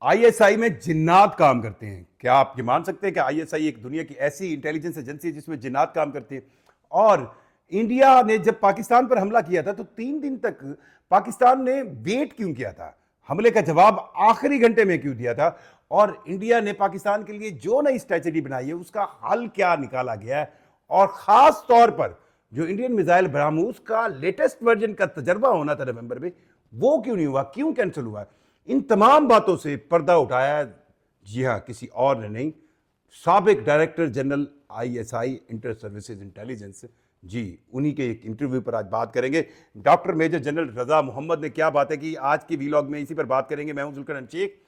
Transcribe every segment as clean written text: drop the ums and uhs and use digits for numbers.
ISI में जिन्नात काम करते हैं। क्या आप ये मान सकते हैं कि आईएसआई एक दुनिया की ऐसी इंटेलिजेंस एजेंसी है जिसमें जिन्नात काम करते हैं? और इंडिया ने जब पाकिस्तान पर हमला किया था तो 3 दिन तक पाकिस्तान ने वेट क्यों किया था? हमले का जवाब आखिरी घंटे में क्यों दिया था? और इंडिया ने पाकिस्तान के लिए जो नई स्ट्रेटेजी बनाई है उसका हल क्या निकाला गया है? और खास तौर पर जो इंडियन मिसाइल ब्रह्मोस का लेटेस्ट वर्जन का तजर्बा होना था नवंबर में, वो क्यों नहीं हुआ, क्यों कैंसिल हुआ? इन तमाम बातों से पर्दा उठाया, जी हाँ, किसी और ने नहीं, साबिक director general ISI inter services intelligence, जी उन्हीं के एक इंटरव्यू पर आज बात करेंगे। Doctor major general Raza Mohammad ने क्या बात है कि आज की वीलॉग में इसी पर बात करेंगे। मैं हूं जुल्फिकार शेख,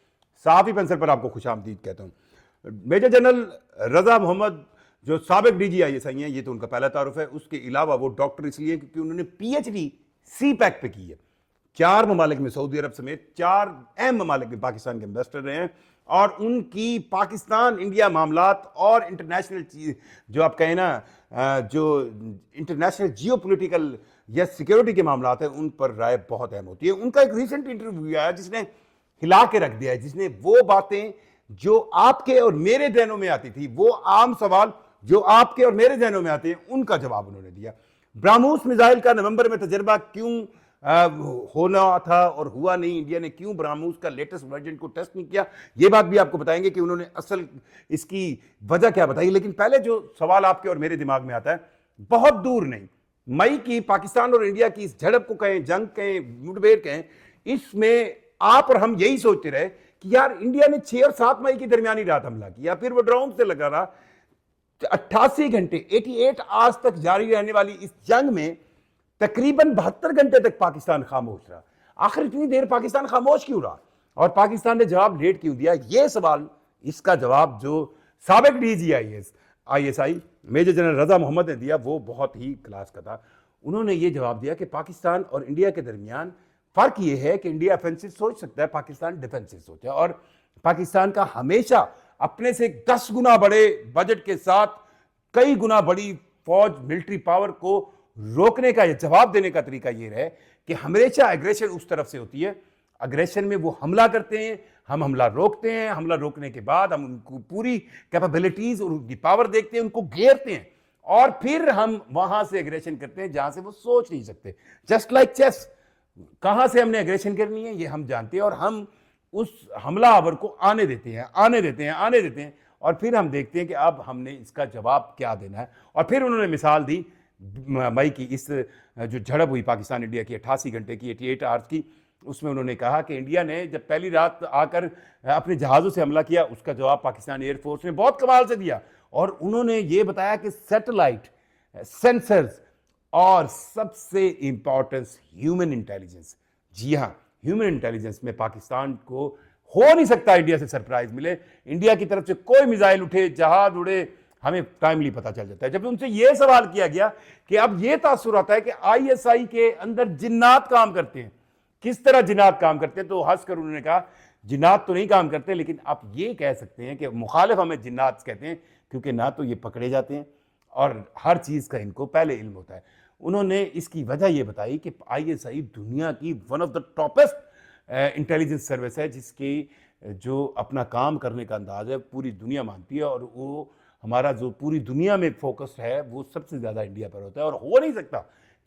साफी पेंसिल पर आपको खुशामदीद कहता हूं। मेजर जनरल रजा मोहम्मद जो साबिक डीजी आईएसआई हैं, ये तो उनका पहला तारुफ है। उसके अलावा वो डॉक्टर इसलिए क्योंकि उन्होंने पीएचडी सी पैक पे की है। 4 ममालिक में, सऊदी अरब समेत 4 अहम ममालिक में पाकिस्तान के इन्वेस्टर रहे हैं और उनकी पाकिस्तान इंडिया मामलात और इंटरनेशनल चीज जो आप कहें ना, जो इंटरनेशनल जियोपॉलिटिकल या सिक्योरिटी के मामलात हैं, उन पर राय बहुत अहम होती है। उनका एक रिसेंट इंटरव्यू आया जिसने हिला के रख दिया है, जिसने वो बातें जो आपके और मेरे जहनों में आती थी, वो आम सवाल जो आपके और मेरे जहनों में आते हैं, उनका जवाब उन्होंने दिया। ब्रह्मोस मिसाइल का नवंबर में तजर्बा क्यों होना था और हुआ नहीं? इंडिया ने क्यों ब्रह्मोस का लेटेस्ट वर्जन को टेस्ट नहीं किया? ये बात भी आपको बताएंगे कि उन्होंने असल इसकी वजह क्या बताई। लेकिन पहले जो सवाल आपके और मेरे दिमाग में आता है, बहुत दूर नहीं, मई की पाकिस्तान और इंडिया की इस झड़प को कहें, जंग कहें, मुठभेड़ कहें, इसमें आप और हम यही सोचते रहे कि यार इंडिया ने 6 और 7 मई की दरमियानी रात हमला किया, फिर वो ड्रोन से लगा रहा। 88 घंटे 88 आज तक जारी रहने वाली इस जंग में तकरीबन 72 घंटे तक पाकिस्तान खामोश रहा। आखिर इतनी देर पाकिस्तान खामोश क्यों रहा और पाकिस्तान ने जवाब लेट क्यों दिया? यह सवाल, इसका जवाब जो साबिक DG ISI major general Raza Mohammad ने दिया, वो बहुत ही क्लास का था। उन्होंने ये जवाब दिया कि पाकिस्तान और इंडिया के दरमियान फर्क ये है कि इंडिया ऑफेंसिव सोच सकता है, पाकिस्तान डिफेंसिव सोचे, और पाकिस्तान का हमेशा अपने से 10 गुना बड़े बजट के साथ कई गुना बड़ी फौज, मिलिट्री पावर को रोकने का या जवाब देने का तरीका यह रहे कि हमेशा एग्रेशन उस तरफ से होती है। एग्रेशन में वो हमला करते हैं, हम हमला रोकते हैं, हमला रोकने के बाद हम उनको पूरी कैपेबिलिटीज और उनकी पावर देखते हैं, उनको घेरते हैं और फिर हम वहां से एग्रेशन करते हैं जहां से वो सोच नहीं सकते। जस्ट लाइक चेस, कहां से हमने एग्रेशन करनी है ये हम जानते हैं और हम उस हमलावर को आने देते हैं, आने देते हैं, आने देते हैं, और फिर हम देखते हैं कि अब हमने इसका जवाब क्या देना है। और फिर उन्होंने मिसाल दी मई की इस जो झड़प हुई पाकिस्तान इंडिया की 88 घंटे की, 88 आवर्स की। उसमें उन्होंने कहा कि इंडिया ने जब पहली रात आकर अपने जहाज़ों से हमला किया, उसका जवाब पाकिस्तान एयरफोर्स ने बहुत कमाल से दिया। और उन्होंने ये बताया कि सैटेलाइट, सेंसर्स और सबसे इंपॉर्टेंस ह्यूमन इंटेलिजेंस, जी हाँ, ह्यूमन इंटेलिजेंस में पाकिस्तान को हो नहीं सकता इंडिया से सरप्राइज मिले। इंडिया की तरफ से कोई मिसाइल उठे, जहाज उड़े, हमें टाइमली पता चल जाता है। जब उनसे यह सवाल किया गया कि अब यह तासुर आता है कि आईएसआई के अंदर जिन्नात काम करते हैं, किस तरह जिन्नात काम करते हैं, तो हंसकर उन्होंने कहा जिन्नात तो नहीं काम करते, लेकिन आप ये कह सकते हैं कि मुखालिफ हमें जिन्नात कहते हैं, क्योंकि ना तो ये पकड़े जाते हैं और हर चीज का इनको पहले इल्म होता है। उन्होंने इसकी वजह यह बताई कि आईएसआई दुनिया की one of the toppest intelligence service है, जिसकी जो अपना काम करने का अंदाज है पूरी दुनिया मानती है, और वो हमारा जो पूरी दुनिया में फोकस है वो सबसे ज्यादा इंडिया पर होता है। और हो नहीं सकता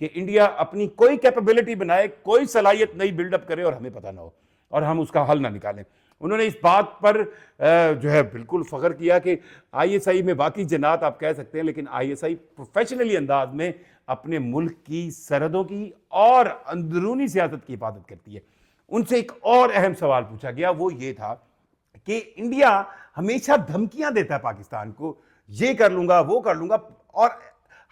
कि इंडिया अपनी कोई कैपेबिलिटी बनाए, कोई सलाहियत नई बिल्डअप करे और हमें पता ना हो और हम उसका हल ना निकालें। उन्होंने इस बात पर जो है बिल्कुल फख्र किया कि आईएसआई में बाकी जनात आप कह सकते हैं, लेकिन आईएसआई प्रोफेशनली अंदाज में अपने मुल्क की सरहदों की और अंदरूनी सियासत की हिफाजत करती है। उनसे एक और अहम सवाल पूछा गया, वो ये था कि इंडिया हमेशा धमकियां देता है पाकिस्तान को, ये कर लूंगा, वो कर लूंगा, और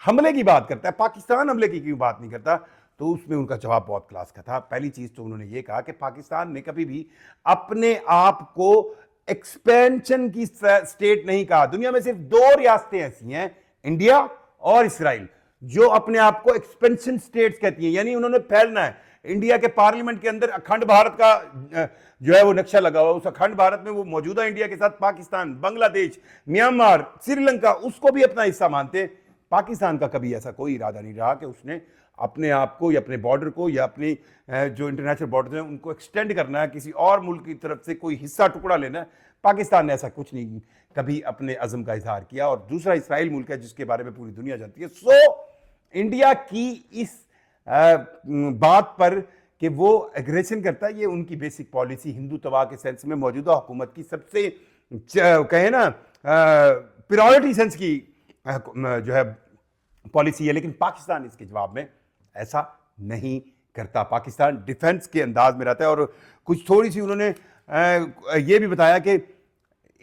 हमले की बात करता है, पाकिस्तान हमले की क्यों बात नहीं करता? तो उसमें उनका जवाब बहुत क्लास का था। पहली चीज तो उन्होंने ये कहा कि पाकिस्तान ने कभी भी अपने आप को एक्सपेंशन की स्टेट नहीं कहा। दुनिया में सिर्फ 2 रियासतें ऐसी हैं, इंडिया और इसराइल, जो अपने आप को एक्सपेंशन स्टेट्स कहती हैं, यानी उन्होंने फैलना है। इंडिया के पार्लियामेंट के अंदर अखंड भारत का जो है वो नक्शा लगा हुआ, उस अखंड भारत में वो मौजूदा इंडिया के साथ पाकिस्तान, बांग्लादेश, म्यांमार, श्रीलंका, उसको भी अपना हिस्सा मानते। पाकिस्तान का कभी ऐसा कोई इरादा नहीं रहा कि उसने अपने आप को या अपने बॉर्डर को या अपनी जो इंटरनेशनल बॉर्डर हैं उनको एक्सटेंड करना है, किसी और मुल्क की तरफ से कोई हिस्सा टुकड़ा लेना है। पाकिस्तान ने ऐसा कुछ नहीं कभी अपने अज़म का इजहार किया। और दूसरा इसराइल मुल्क है जिसके बारे में पूरी दुनिया जानती है। सो इंडिया की इस बात पर कि वो एग्रेशन करता है, ये उनकी बेसिक पॉलिसी हिंदुत्व के सेंस में मौजूदा हुकूमत की सबसे कहे ना प्रायोरिटी सेंस की जो है पॉलिसी है। लेकिन पाकिस्तान इसके जवाब में ऐसा नहीं करता। पाकिस्तान डिफेंस के अंदाज में रहता है। और कुछ थोड़ी सी उन्होंने ये भी बताया कि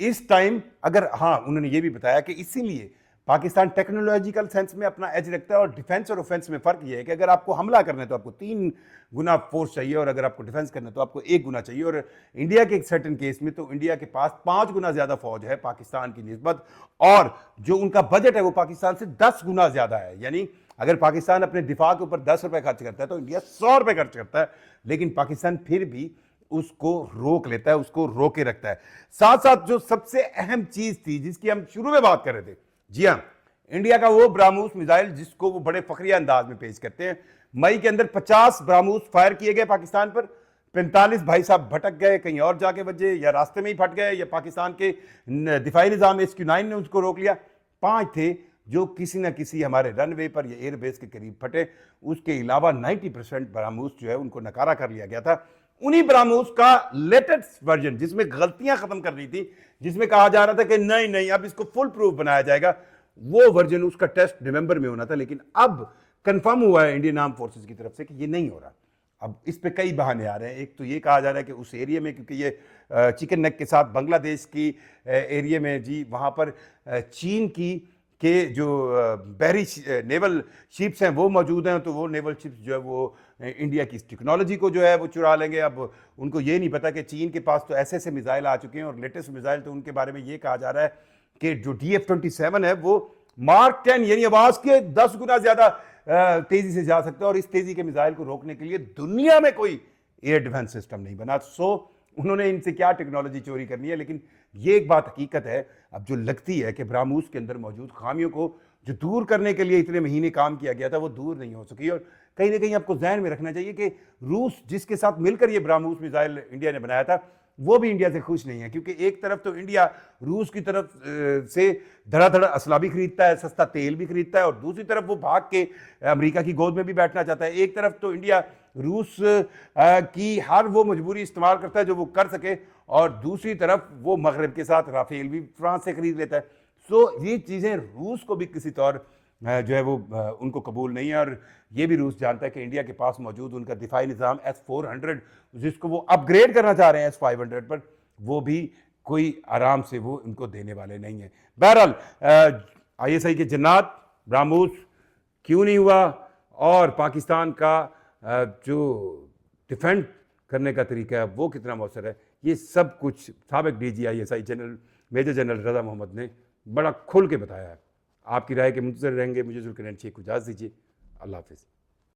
इस टाइम अगर, हाँ उन्होंने ये भी बताया कि इसीलिए पाकिस्तान टेक्नोलॉजिकल सेंस में अपना एज रखता है। और डिफेंस और ऑफेंस में फर्क ये है कि अगर आपको हमला करना है तो आपको 3 गुना फोर्स चाहिए, और अगर आपको डिफेंस करना है तो आपको 1 गुना चाहिए। और इंडिया के एक सर्टेन केस में तो इंडिया के पास 5 गुना ज्यादा फौज है पाकिस्तान की निस्बत, और जो उनका बजट है वो पाकिस्तान से 10 गुना ज्यादा है। यानी अगर पाकिस्तान अपने दिफा के ऊपर 10 रुपए खर्च करता है तो इंडिया 100 रुपए खर्च करता है। लेकिन पाकिस्तान फिर भी उसको रोक लेता है, उसको रोके रखता है। साथ साथ जो सबसे अहम चीज थी जिसकी हम शुरू में बात कर रहे थे, जी हाँ, इंडिया का वो ब्राह्मोस मिसाइल जिसको वो बड़े फखरिया अंदाज में पेश करते हैं। मई के अंदर 50 ब्राह्मोस फायर किए गए पाकिस्तान पर। 45 भाई साहब भटक गए, कहीं और जाके बजे, या रास्ते में ही फट गए, या पाकिस्तान के दिफाई निजाम SQ-9 ने उसको रोक लिया। 5 थे जो किसी ना किसी हमारे रनवे पर या एयरबेस के करीब फटे। उसके अलावा 90% ब्राह्मोस जो है उनको नकारा कर लिया गया था। उन्हीं ब्राह्मोस का लेटेस्ट वर्जन जिसमें गलतियां खत्म कर रही थी, जिसमें कहा जा रहा था कि नहीं नहीं अब इसको फुल प्रूफ बनाया जाएगा, वो वर्जन उसका टेस्ट नवंबर में होना था। लेकिन अब कंफर्म हुआ है इंडियन आर्म फोर्सेस की तरफ से कि ये नहीं हो रहा। अब इस पे कई बहाने आ रहे हैं। एक तो ये कहा जा रहा है कि उस एरिया में, क्योंकि ये चिकन नेक के साथ बांग्लादेश की एरिया में जी, वहाँ पर चीन की के जो बहरी नेवल शिप्स हैं वो मौजूद हैं, तो वो नेवल शिप्स जो है वो इंडिया की टेक्नोलॉजी को जो है वो चुरा लेंगे। अब उनको ये नहीं पता कि चीन के पास तो ऐसे ऐसे मिसाइल आ चुके हैं, और लेटेस्ट मिसाइल तो उनके बारे में ये कहा जा रहा है कि जो DF-27 है वो मार्क 10 यानी आवाज के 10 गुना ज्यादा तेजी से जा सकता है। और इस तेजी के मिसाइल को रोकने के लिए दुनिया में कोई एयर डिफेंस सिस्टम नहीं बना। सो उन्होंने इनसे क्या टेक्नोलॉजी चोरी करनी है। लेकिन ये एक बात हकीकत है अब जो लगती है कि ब्राह्मोस के अंदर मौजूद खामियों को जो दूर करने के लिए इतने महीने काम किया गया था वो दूर नहीं हो सकी। और कहीं ना कहीं आपको ध्यान में रखना चाहिए कि रूस जिसके साथ मिलकर ये ब्राह्मोस मिसाइल इंडिया ने बनाया था वो भी इंडिया से खुश नहीं है। क्योंकि एक तरफ तो इंडिया रूस की तरफ से धड़ाधड़ असला भी खरीदता है, सस्ता तेल भी खरीदता है, और दूसरी तरफ वो भाग के अमेरिका की गोद में भी बैठना चाहता है। एक तरफ तो इंडिया रूस की हर वो मजबूरी इस्तेमाल करता है जो वो कर सके, और दूसरी तरफ वो मगरब के साथ राफेल भी फ्रांस से खरीद लेता है। सो ये चीज़ें रूस को भी किसी तौर जो है वो उनको कबूल नहीं है। और ये भी रूस जानता है कि इंडिया के पास मौजूद उनका दिफाई निज़ाम S-400 जिसको वो अपग्रेड करना चाह रहे हैं S-500 पर, वो भी कोई आराम से वो उनको देने वाले नहीं है। बहरहाल ISI के जन्नात ब्राह्मोस क्यों नहीं हुआ, और पाकिस्तान का जो डिफेंड करने का तरीका है वो कितना मौसर है, ये सब कुछ साबिक DG ISI general major general Raza Mohammad ने बड़ा खुल के बताया है। आपकी राय के मुंतज़र रहेंगे। मुझे जुल्करनैन शेख को इजाज़त दीजिए। अल्लाह हाफ़िज़।